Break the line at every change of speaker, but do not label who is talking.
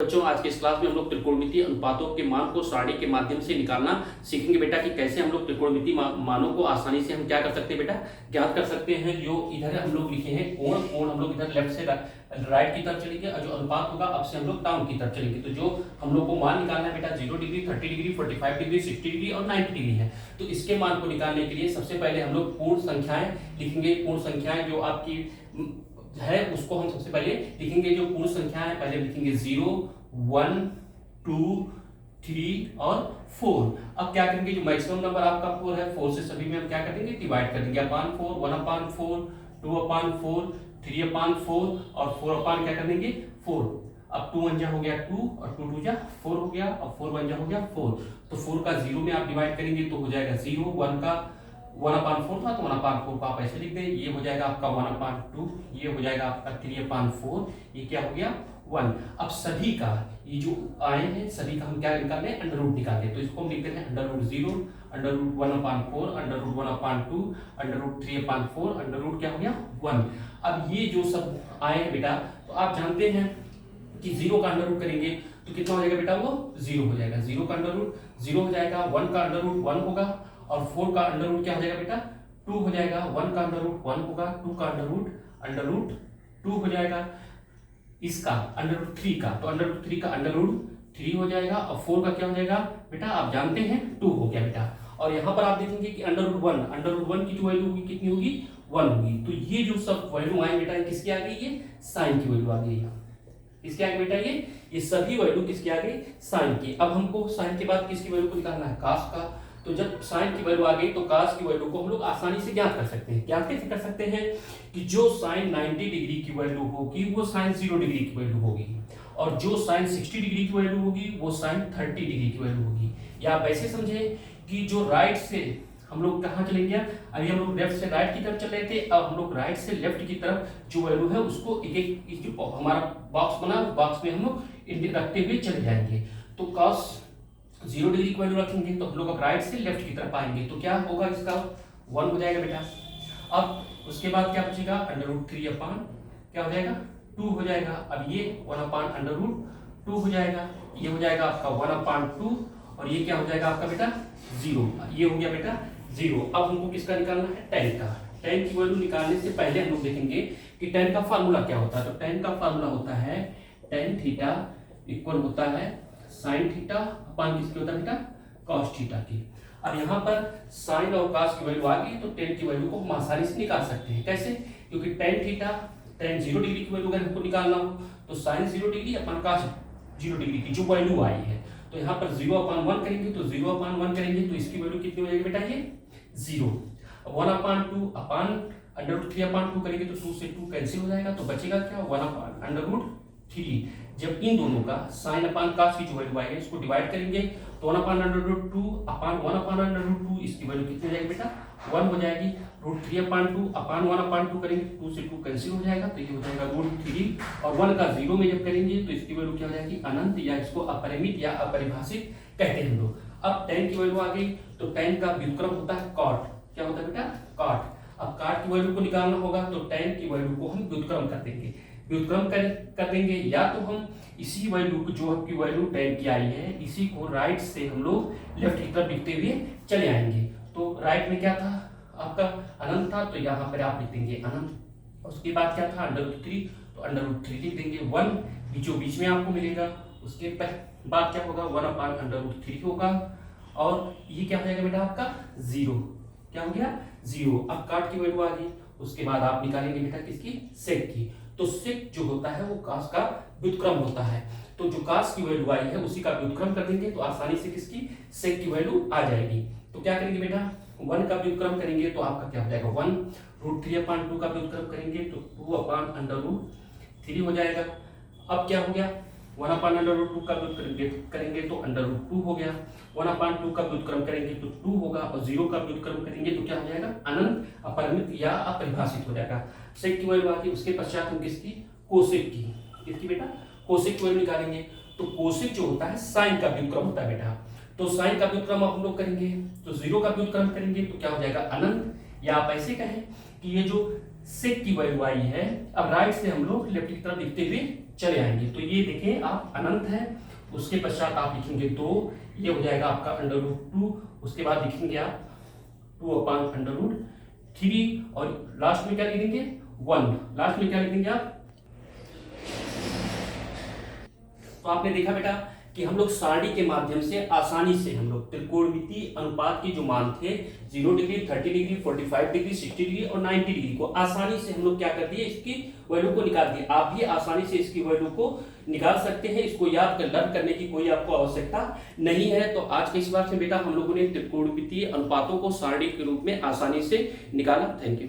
बच्चों, आज के इस क्लास में हम लोग त्रिकोणमितीय अनुपातों के मान को सारणी के माध्यम से निकालना सीखेंगे बेटा कि कैसे हम लोग त्रिकोणमितीय मानों को आसानी से हम क्या कर सकते हैं बेटा, ज्ञात कर सकते हैं। जो इधर हम लोग लिखे हैं कोण हम लोग इधर लेफ्ट से राइट की तरफ चलेंगे और जो अनुपात होगा अब से हम लोग डाउन की तरफ चलेंगे। तो जो हम लोग को मान निकालना है बेटा 0 डिग्री, 30 डिग्री, 45 डिग्री, 60 डिग्री और 90 डिग्री है। तो इसके मान को निकालने के लिए सबसे पहले हम लोग पूर्ण संख्याएं लिखेंगे। पूर्ण संख्याएं जो आपकी है उसको हम सबसे पहले लिखेंगे। जो पूर्ण संख्या है पहले लिखेंगे 0, 1, 2, 3 और 4। अब क्या करेंगे, जो मैक्सिमम नंबर आपका 4 है, 4 से सभी में हम क्या कर देंगे, डिवाइड कर देंगे। अपान 4, 1 अपान 4, 2 अपान 4, 3 अपान 4 और 4 अपान क्या कर देंगे 4। अब 2 1 जा हो गया 2 और 2 2 जा 4 हो गया और 4 1 जा हो गया 4। तो 4 का 0 में आप डिवाइड करेंगे तो हो जाएगा 0। 1 का 1 अपान 4 था तो 1 अपान 4 को आप ऐसे लिख दें। ये हो जाएगा आपका 1 अपान 2, ये हो जाएगा आपका 3 अपान 4, ये क्या हो गया 1। अब सभी का ये जो आए हैं सभी का हम क्या निकाल लें, अंडर रूट निकाल लें। तो इसको हम लिखते हैं अंडर रूट 0, अंडर रूट 1 अपान 4, अंडर रूट 1 अपान 2, अंडर रूट 3 अपान 4, अंडर रूट क्या हो गया 1। अब ये जो सब आए हैं बेटा, तो आप जानते हैं कि 0 का अंडर रूट करेंगे तो कितना हो जाएगा बेटा, वो 0 हो जाएगा। 0 का अंडर रूट 0 हो जाएगा, 1 का अंडर रूट 1 होगा और 4 का अंडर रूट क्या हो जाएगा बेटा 2 हो जाएगा। 1 का अंडर रूट 1 होगा, 2 का अंडर रूट 2 हो जाएगा। इसका अंडर रूट 3 का, तो अंडर रूट 3 का अंडर रूट 3 हो जाएगा और 4 का क्या हो जाएगा बेटा, आप जानते हैं 2 हो गया बेटा। और यहाँ पर आप देखेंगे कि अंडर रूट 1 की जो वैल्यू होगी कितनी होगी 1 होगी। तो ये जो सब वैल्यू आए बेटा किसकी आ गई, ये साइन की वैल्यू आ गई। किसके आ गई बेटा, ये सभी वैल्यू किसकी आ गई, साइन की। अब हमको साइन के बाद किसकी वैल्यू को निकालना है, कास का। तो जब साइन की वैल्यू आ गई तो कास की वैल्यू को हम लोग आसानी से ज्ञात कर सकते हैं। क्या कैसे कर सकते हैं कि जो साइन 90 डिग्री की वैल्यू होगी वो साइन 0 डिग्री की वैल्यू होगी और जो साइन 60 डिग्री की वैल्यू होगी वो साइन 30 डिग्री की वैल्यू होगी। या आप ऐसे समझे कि जो राइट से हम लोग कहाँ चलेंगे, अभी हम लोग लेफ्ट से राइट की तरफ चल रहे थे, अब हम लोग राइट से लेफ्ट की तरफ जो वैल्यू है उसको एक एक जो हमारा बॉक्स बना उस बॉक्स में हम लोग रखते हुए चले जाएंगे। तो cos 0 डिग्री की वैल्यू रखेंगे तो हम लोग अब राइट से लेफ्ट की तरफ आएंगे तो क्या होगा, इसका 1 हो जाएगा बेटा। अब उसके बाद क्या बचेगा, अंडर रूट 3 अपान क्या हो जाएगा 2 हो जाएगा। अब ये 1 अपान अंडर रूट 2 हो जाएगा, ये हो जाएगा आपका 1 अपान 2 और ये क्या हो जाएगा आपका बेटा 0। ये हो गया बेटा 0। अब हमको किसका निकालना है, tan का। tan की वैल्यू निकालने से पहले हम लोग देखेंगे कि tan का फार्मूला क्या होता है। तो tan का फार्मूला होता है tan थीटा इक्वल होता है sin थीटा अपान किसकी होता है बेटा, cos थीटा की। अब यहाँ पर sin और cos की वैल्यू आ गई तो tan की वैल्यू को हम आसानी से निकाल सकते हैं। कैसे, क्योंकि tan थीटा tan 0 डिग्री की वैल्यू अगर हमको निकालना हो तो sin 0 डिग्री अपान cos 0 डिग्री की जो वैल्यू आई है, तो यहाँ पर 0 अपान 1 करेंगे तो 0 अपान 1 करेंगे तो इसकी वैल्यू कितनी हो जाएगी बेटा, ये 0। 1 अपान 2 अपान अंडर रूट 3 अपान 2 करेंगे तो 2 से 2 कैंसिल हो जाएगा तो बचेगा क्या 1 अपान अंडर रूट 3। जब इन दोनों का साइन अपान कास की जो वैल्यू आएगी इसको डिवाइड करेंगे तो 1 अपान अंडर रूट 2 अपान 1 अपान अंडर रूट 2 इसकी वैल्यू कितनी हो जाएगी बेटा 1 हो जाएगी। रूट 3 अपान 2 अपान 1 अपान 2 करेंगे 2 से 2 कैंसिल हो जाएगा तो ये हो जाएगा रूट 3 और 1 का 0 में जब करेंगे तो इसकी वैल्यू क्या हो जाएगी अनंत, या इसको अपरिमित या अपरिभाषित कहते हैं हम लोग। अब tan की वैल्यू आ गई तो tan का व्युत्क्रम होता है cot। क्या होता है बेटा, cot। अब cot की वैल्यू को निकालना होगा तो tan की वैल्यू को हम व्युत्क्रम कर देंगे। व्युत्क्रम कर देंगे या तो हम इसी वैल्यू को जो आपकी वैल्यू tan की आई है इसी को राइट से हम लोग लेफ्ट की तरफ लिखते हुए चले आएंगे। तो राइट में क्या था आपका अनंत था तो यहाँ पर आप लिख देंगे अनंत। उसके बाद क्या था अंडर रूट 3 तो अंडर रूट 3 लिख देंगे। 1 बीचों बीच में आपको मिलेगा। उसके बाद क्या होगा 1 अपान अंडर रूट 3 होगा और ये क्या हो जाएगा बेटा आपका 0। क्या हो गया 0। अब काट की वैल्यू आ गई। उसके बाद आप निकालेंगे बेटा किसकी, सेक की। तो सेक जो होता है वो कास का व्युत्क्रम होता है। तो जो कास की वैल्यू आई है उसी का व्युत्क्रम कर देंगे तो आसानी से किसकी सेक की वैल्यू आ जाएगी। तो क्या करेंगे बेटा 1 का व्युत्क्रम करेंगे तो आपका क्या हो जाएगा 1। रूट 3 अपान 2 का व्युत्क्रम करेंगे तो 2 अपान अंडर रूट 3 हो जाएगा। अब क्या हो गया 1 अपान अंडर रूट 2 का व्युत्क्रम करेंगे तो अंडर रूट 2 हो गया। 1 अपान 2 का व्युत्क्रम करेंगे तो 2 होगा और 0 का व्युत्क्रम करेंगे तो क्या हो जाएगा अनंत, अपरिमित या अपरिभाषित हो जाएगा। सेक की वैल्यू आती है। उसके पश्चात हम किसकी, कोसेक की। किसकी बेटा, कोसेक की वैल्यू निकालेंगे। तो कोसेक जो होता है साइन का व्युत्क्रम होता है बेटा। तो साइन का व्युत्क्रम हम लोग करेंगे तो 0 का व्युत्क्रम करेंगे तो क्या हो जाएगा अनंत, या आप ऐसे कहें कि ये जो सेक की वैल्यू आई है अब राइट से हम लोग लेफ्ट की तरफ लिखते हुए चले आएंगे। तो ये देखें आप अनंत है, उसके पश्चात आप लिखेंगे 2, ये हो जाएगा आपका √2, उसके बाद लिखेंगे आप 2/√3 और लास्ट में क्या लिखेंगे 1, लास्ट में क्या लिखेंगे आप। तो आपने देखा बेटा कि हम लोग सारणी के माध्यम से आसानी से हम लोग त्रिकोणमितीय अनुपात के जो मान थे 0 डिग्री, 30 डिग्री, 45 डिग्री, 60 डिग्री और 90 डिग्री को आसानी से हम लोग क्या कर दिए, इसकी वैल्यू को निकाल दिए। आप भी आसानी से इसकी वैल्यू को निकाल सकते हैं, इसको याद लर्न करने की कोई आपको आवश्यकता नहीं है। तो आज के इस बार से बेटा हम लोगों ने त्रिकोणमितीय अनुपातों को सारणी के रूप में आसानी से निकाला। Thank you.